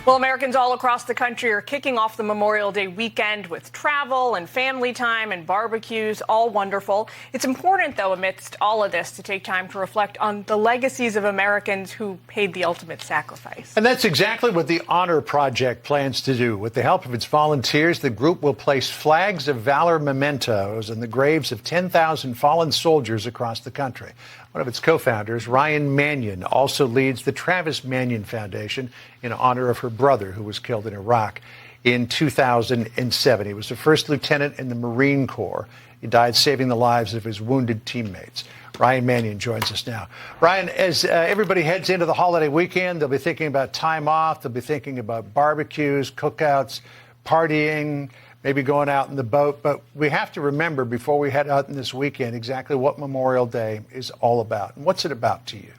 Well, Americans all across the country are kicking off the Memorial Day weekend with travel and family time and barbecues, all wonderful. It's important, though, amidst all of this, to take time to reflect on the legacies of Americans who paid the ultimate sacrifice. And that's exactly what the Honor Project plans to do. With the help of its volunteers, the group will place flags of valor mementos in the graves of 10,000 fallen soldiers across the country. One of its co-founders, Ryan Manion, also leads the Travis Manion Foundation in honor of her brother who was killed in Iraq in 2007. He was the first lieutenant in the Marine Corps. He died saving the lives of his wounded teammates. Ryan Manion joins us now. Ryan, as everybody heads into the holiday weekend, they'll be thinking about time off. They'll be thinking about barbecues, cookouts, partying, maybe going out in the boat. But we have to remember before we head out in this weekend exactly what Memorial Day is all about. And what's it about to you?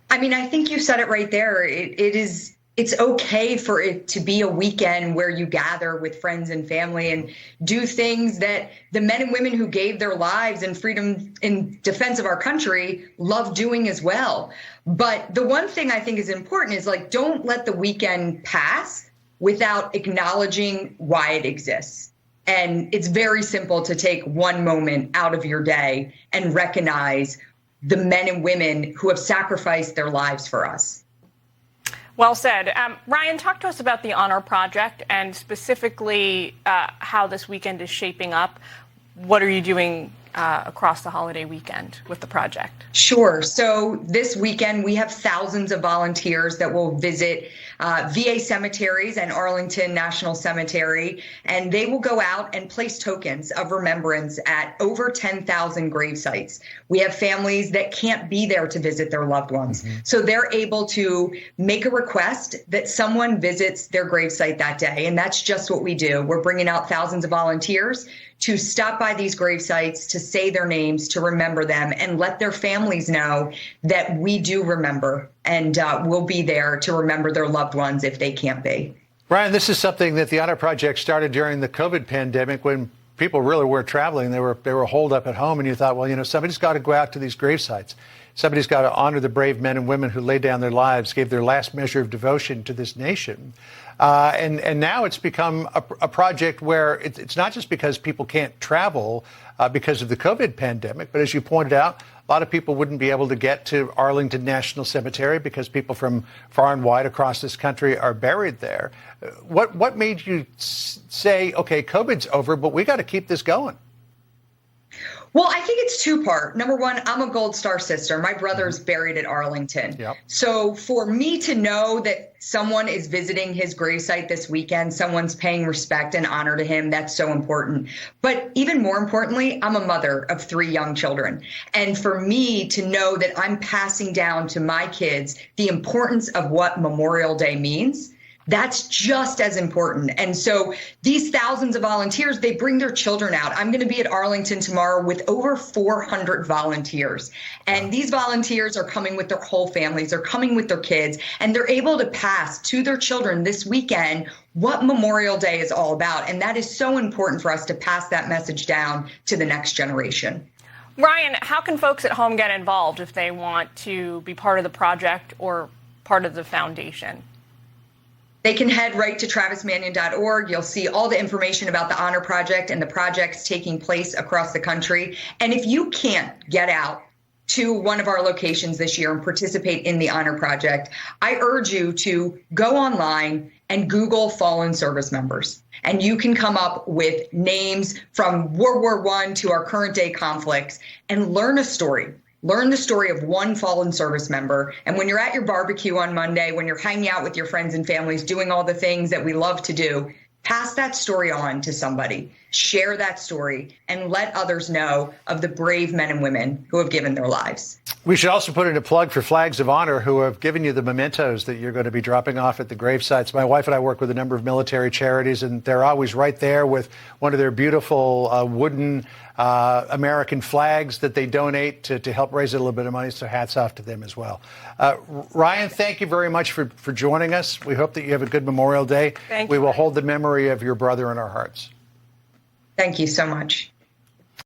I mean, I think you said it right there. It's okay for it to be a weekend where you gather with friends and family and do things that the men and women who gave their lives in freedom in defense of our country love doing as well. But the one thing I think is important is, like, don't let the weekend pass without acknowledging why it exists. And it's very simple to take one moment out of your day and recognize the men and women who have sacrificed their lives for us. Well said. Ryan, talk to us about the Honor Project and specifically how this weekend is shaping up. What are you doing across the holiday weekend with the project? Sure. So this weekend, we have thousands of volunteers that will visit VA cemeteries and Arlington National Cemetery, and they will go out and place tokens of remembrance at over 10,000 grave sites. We have families that can't be there to visit their loved ones. So they're able to make a request that someone visits their gravesite that day. And that's just what we do. We're bringing out thousands of volunteers to stop by these grave sites, to say their names, to remember them, and let their families know that we do remember and we'll be there to remember their loved ones if they can't be. Ryan, this is something that the Honor Project started during the COVID pandemic when people really weren't traveling. They were holed up at home, and you thought, well, you know, somebody's got to go out to these grave sites. Somebody's got to honor the brave men and women who laid down their lives, gave their last measure of devotion to this nation. And now it's become a project where it's not just because people can't travel because of the COVID pandemic, but as you pointed out, a lot of people wouldn't be able to get to Arlington National Cemetery because people from far and wide across this country are buried there. What made you say, okay, COVID's over, but we got to keep this going? Well, I think it's two-part. Number one, I'm a Gold Star sister. My brother's buried at Arlington. Yep. So for me to know that someone is visiting his gravesite this weekend, someone's paying respect and honor to him, that's so important. But even more importantly, I'm a mother of 3 young children. And for me to know that I'm passing down to my kids the importance of what Memorial Day means, that's just as important. And so these thousands of volunteers, they bring their children out. I'm going to be at Arlington tomorrow with over 400 volunteers. And these volunteers are coming with their whole families. They're coming with their kids. And they're able to pass to their children this weekend what Memorial Day is all about. And that is so important for us to pass that message down to the next generation. Ryan, how can folks at home get involved if they want to be part of the project or part of the foundation? They can head right to travismanion.org. You'll see all the information about the Honor Project and the projects taking place across the country. And if you can't get out to one of our locations this year and participate in the Honor Project, I urge you to go online and Google fallen service members. And you can come up with names from World War I to our current day conflicts and learn a story. Learn the story of one fallen service member. And when you're at your barbecue on Monday, when you're hanging out with your friends and families, doing all the things that we love to do, pass that story on to somebody. Share that story and let others know of the brave men and women who have given their lives. We should also put in a plug for Flags of Honor, who have given you the mementos that you're going to be dropping off at the grave sites. My wife and I work with a number of military charities, and they're always right there with one of their beautiful wooden American flags that they donate to help raise a little bit of money. So hats off to them as well. Ryan, thank you very much for joining us. We hope that you have a good Memorial Day. Thank you. We will hold the memory of your brother in our hearts. Thank you so much.